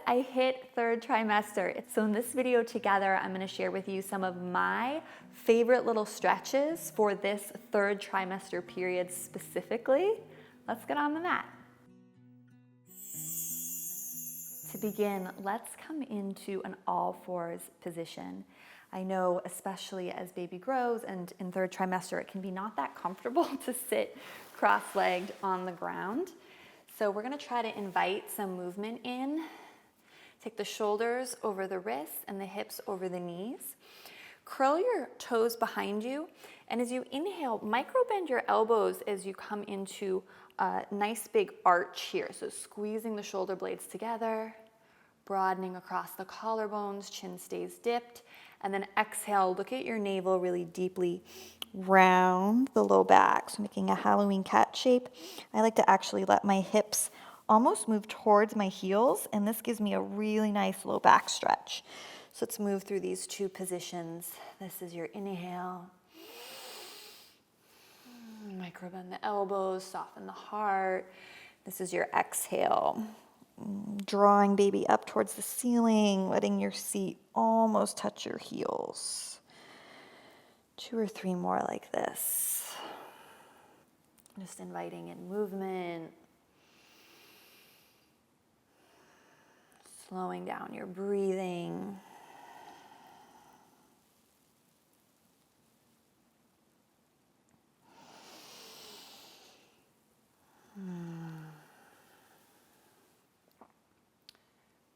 I hit third trimester. So in this video together, I'm gonna share with you some of my favorite little stretches for this third trimester period specifically. Let's get on the mat. To begin, let's come into an all fours position. I know, especially as baby grows and in third trimester, it can be not that comfortable to sit cross-legged on the ground. So we're gonna try to invite some movement in. Take the shoulders over the wrists and the hips over the knees. Curl your toes behind you, and as you inhale, micro bend your elbows as you come into a nice big arch here. So squeezing the shoulder blades together, broadening across the collarbones, chin stays dipped, and then exhale, look at your navel really deeply round the low back, so making a Halloween cat shape. I like to actually let my hips almost move towards my heels, and this gives me a really nice low back stretch. So let's move through these two positions. This is your inhale. Micro bend the elbows, soften the heart. This is your exhale. Drawing baby up towards the ceiling, letting your seat almost touch your heels. 2 or 3 more like this. Just inviting in movement. Slowing down your breathing.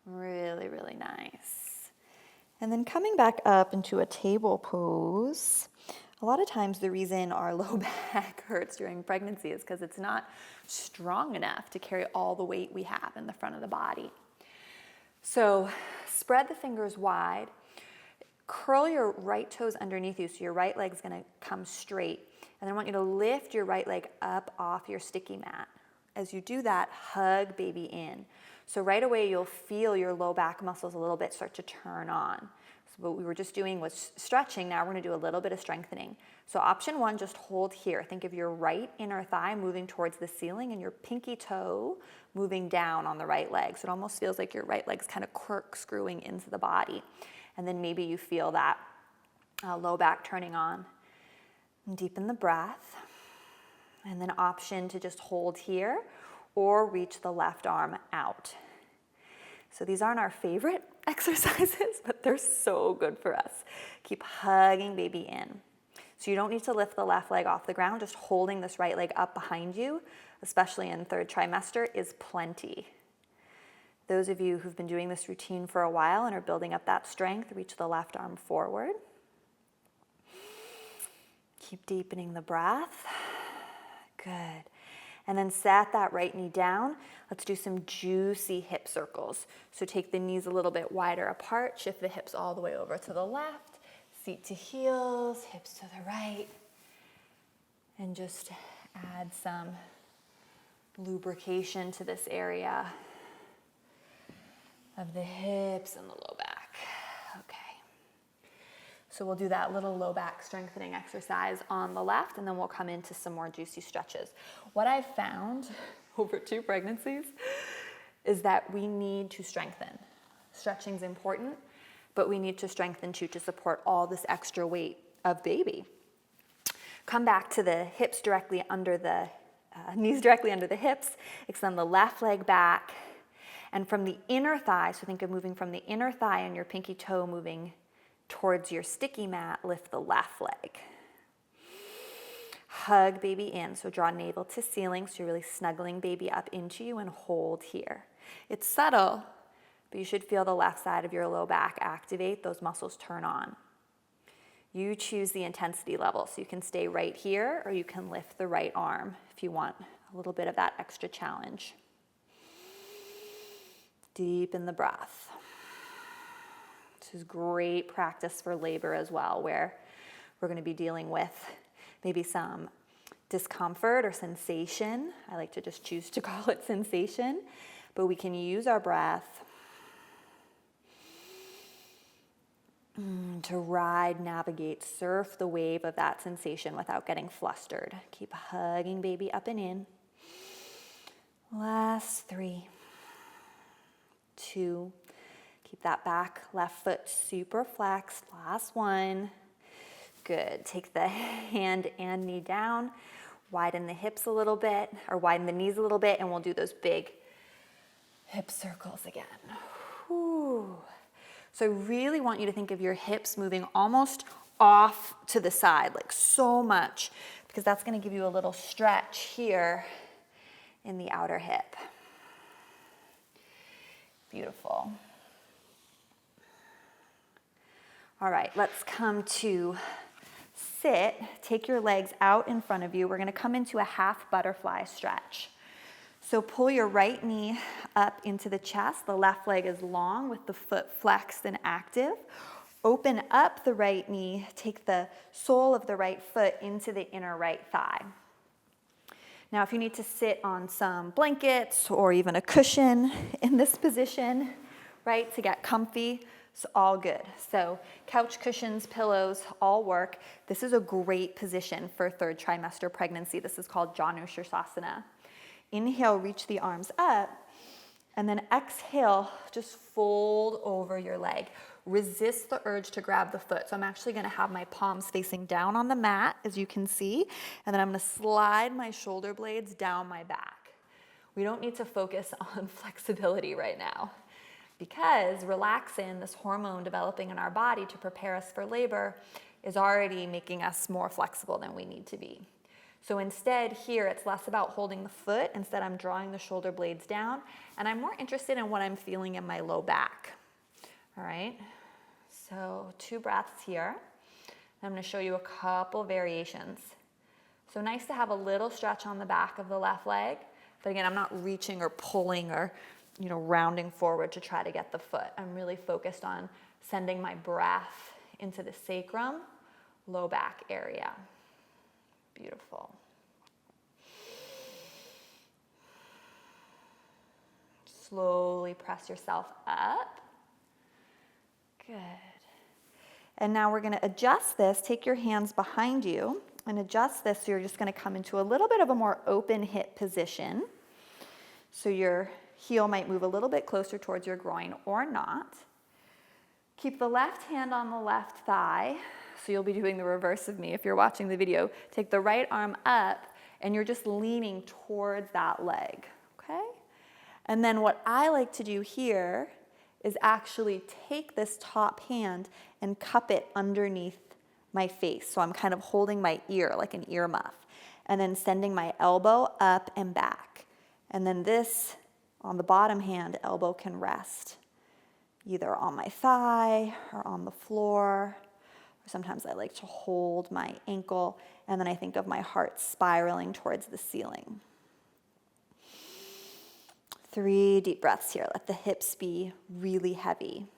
Really, really nice. And then coming back up into a table pose. A lot of times the reason our low back hurts during pregnancy is because it's not strong enough to carry all the weight we have in the front of the body. So spread the fingers wide. Curl your right toes underneath you, so your right leg's gonna come straight. And then I want you to lift your right leg up off your sticky mat. As you do that, hug baby in. So right away, you'll feel your low back muscles a little bit start to turn on. So what we were just doing was stretching. Now we're gonna do a little bit of strengthening. So option 1, just hold here. Think of your right inner thigh moving towards the ceiling and your pinky toe moving down on the right leg. So it almost feels like your right leg's kind of corkscrewing into the body. And then maybe you feel that low back turning on. And deepen the breath. And then option to just hold here or reach the left arm out. So these aren't our favorite exercises, but they're so good for us. Keep hugging baby in. So you don't need to lift the left leg off the ground, just holding this right leg up behind you, especially in third trimester, is plenty. Those of you who've been doing this routine for a while and are building up that strength, reach the left arm forward. Keep deepening the breath. Good. And then set that right knee down. Let's do some juicy hip circles. So take the knees a little bit wider apart, shift the hips all the way over to the left, seat to heels, hips to the right, and just add some lubrication to this area of the hips and the low back. Okay. So we'll do that little low back strengthening exercise on the left, and then we'll come into some more juicy stretches. What I've found over 2 pregnancies is that we need to strengthen. Stretching's important, but we need to strengthen too to support all this extra weight of baby. Come back to the hips directly under the knees directly under the hips. Extend the left leg back, and from the inner thigh, so think of moving from the inner thigh and your pinky toe moving towards your sticky mat, lift the left leg. Hug baby in, so draw navel to ceiling, so you're really snuggling baby up into you, and hold here. It's subtle, but you should feel the left side of your low back activate, those muscles turn on. You choose the intensity level, so you can stay right here, or you can lift the right arm if you want a little bit of that extra challenge. Deepen the breath. This is great practice for labor as well, where we're going to be dealing with maybe some discomfort or sensation. I like to just choose to call it sensation, but we can use our breath to ride, navigate, surf the wave of that sensation without getting flustered. Keep hugging baby up and in. Last 3, 2. Keep that back left foot super flexed. Last 1. Good. Take the hand and knee down. Widen the hips a little bit, or widen the knees a little bit, and we'll do those big hip circles again. Whew. So I really want you to think of your hips moving almost off to the side, like so much, because that's going to give you a little stretch here in the outer hip. Beautiful. All right, let's come to sit. Take your legs out in front of you. We're going to come into a half butterfly stretch. So pull your right knee up into the chest. The left leg is long with the foot flexed and active. Open up the right knee. Take the sole of the right foot into the inner right thigh. Now, if you need to sit on some blankets or even a cushion in this position, right, to get comfy, it's all good. So couch cushions, pillows, all work. This is a great position for 3rd trimester pregnancy. This is called Janu Shirsasana. Inhale, reach the arms up, and then exhale, just fold over your leg. Resist the urge to grab the foot. So I'm actually gonna have my palms facing down on the mat, as you can see, and then I'm gonna slide my shoulder blades down my back. We don't need to focus on flexibility right now, because relaxin, this hormone developing in our body to prepare us for labor, is already making us more flexible than we need to be. So instead here, it's less about holding the foot. Instead, I'm drawing the shoulder blades down, and I'm more interested in what I'm feeling in my low back. All right, so 2 breaths here. I'm gonna show you a couple variations. So nice to have a little stretch on the back of the left leg, but again, I'm not reaching or pulling or rounding forward to try to get the foot. I'm really focused on sending my breath into the sacrum, low back area. Beautiful. Slowly press yourself up. Good. And now we're going to adjust this. Take your hands behind you and adjust this. So you're just going to come into a little bit of a more open hip position. So your heel might move a little bit closer towards your groin or not. Keep the left hand on the left thigh. So you'll be doing the reverse of me if you're watching the video. Take the right arm up and you're just leaning towards that leg, okay? And then what I like to do here is actually take this top hand and cup it underneath my face. So I'm kind of holding my ear like an earmuff, and then sending my elbow up and back. And then this, on the bottom hand, elbow can rest either on my thigh or on the floor. Sometimes I like to hold my ankle, and then I think of my heart spiraling towards the ceiling. 3 deep breaths here. Let the hips be really heavy.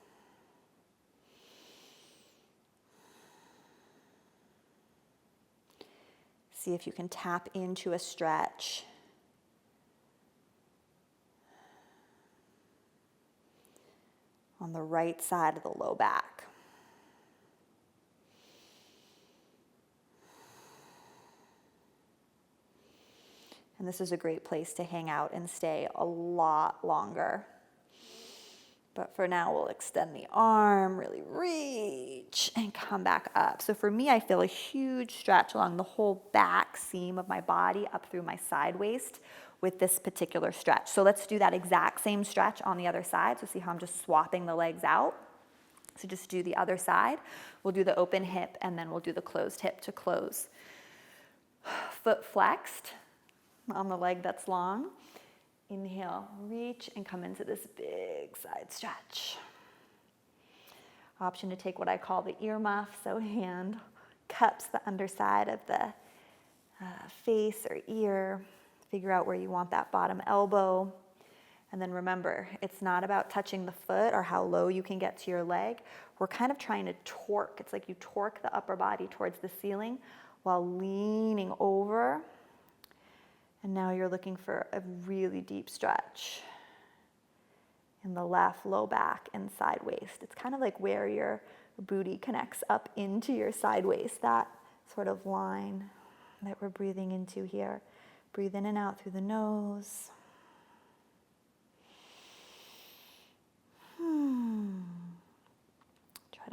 See if you can tap into a stretch. On the right side of the low back. And this is a great place to hang out and stay a lot longer. But for now, we'll extend the arm, really reach, and come back up. So for me, I feel a huge stretch along the whole back seam of my body up through my side waist with this particular stretch. So let's do that exact same stretch on the other side. So see how I'm just swapping the legs out? So just do the other side. We'll do the open hip, and then we'll do the closed hip to close. Foot flexed on the leg that's long. Inhale, reach, and come into this big side stretch. Option to take what I call the earmuff, so hand cups the underside of the face or ear. Figure out where you want that bottom elbow. And then remember, it's not about touching the foot or how low you can get to your leg. We're kind of trying to torque. It's like you torque the upper body towards the ceiling while leaning over. And now you're looking for a really deep stretch in the left low back and side waist. It's kind of like where your booty connects up into your side waist, that sort of line that we're breathing into here. Breathe in and out through the nose.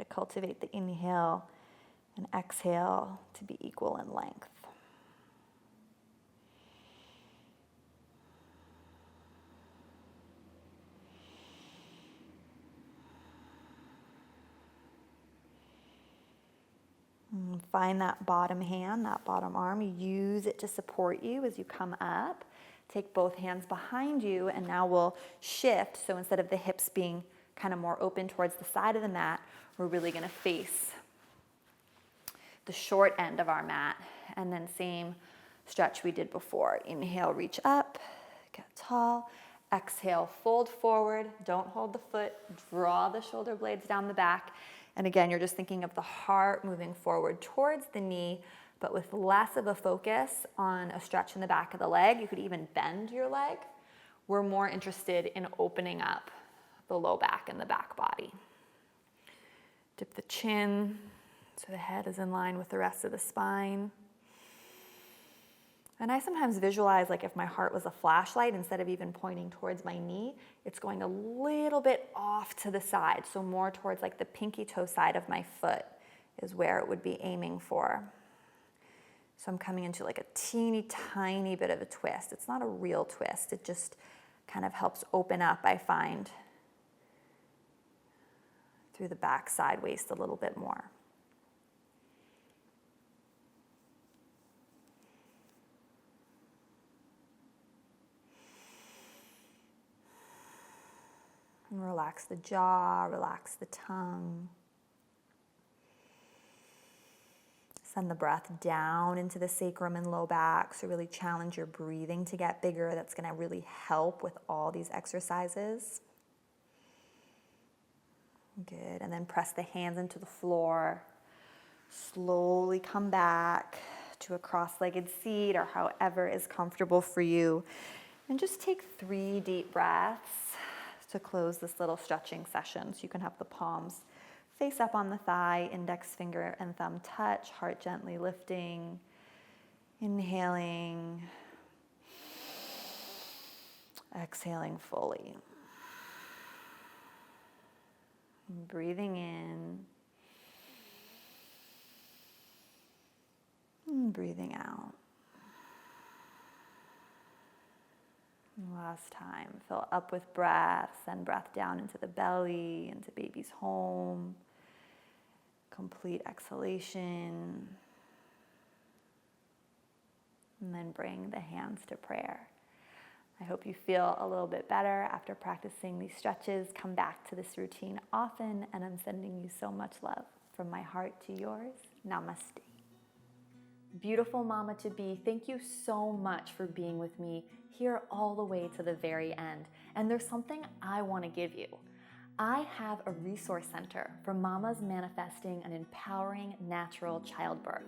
to cultivate the inhale and exhale to be equal in length. Find that bottom hand, that bottom arm. Use it to support you as you come up. Take both hands behind you, and now we'll shift. So instead of the hips being kind of more open towards the side of the mat, we're really going to face the short end of our mat. And then same stretch we did before. Inhale, reach up, get tall. Exhale, fold forward. Don't hold the foot. Draw the shoulder blades down the back. And again, you're just thinking of the heart moving forward towards the knee, but with less of a focus on a stretch in the back of the leg. You could even bend your leg. We're more interested in opening up the low back and the back body. Dip the chin so the head is in line with the rest of the spine. And I sometimes visualize like if my heart was a flashlight, instead of even pointing towards my knee, it's going a little bit off to the side. So more towards like the pinky toe side of my foot is where it would be aiming for. So I'm coming into like a teeny tiny bit of a twist. It's not a real twist. It just kind of helps open up, I find, through the back side waist a little bit more. And relax the jaw, relax the tongue. Send the breath down into the sacrum and low back. So really challenge your breathing to get bigger. That's going to really help with all these exercises. Good. And then press the hands into the floor. Slowly come back to a cross-legged seat or however is comfortable for you. And just take 3 deep breaths to close this little stretching session. So you can have the palms face up on the thigh, index finger and thumb touch, heart gently lifting, inhaling, exhaling fully. Breathing in, and breathing out. Last time, fill up with breath, send breath down into the belly, into baby's home. Complete exhalation. And then bring the hands to prayer. I hope you feel a little bit better after practicing these stretches. Come back to this routine often, and I'm sending you so much love from my heart to yours. Namaste. Beautiful mama to be, thank you so much for being with me here all the way to the very end. And there's something I want to give you. I have a resource center for mamas manifesting an empowering natural childbirth.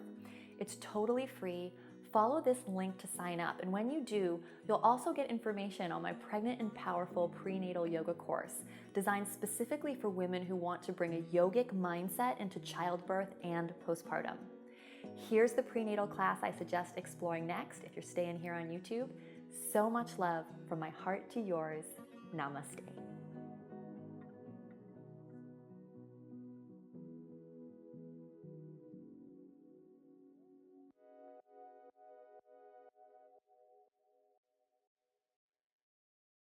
It's totally free. Follow this link to sign up. And when you do, you'll also get information on my Pregnant and Powerful Prenatal Yoga course, designed specifically for women who want to bring a yogic mindset into childbirth and postpartum. Here's the prenatal class I suggest exploring next if you're staying here on YouTube. So much love from my heart to yours. Namaste.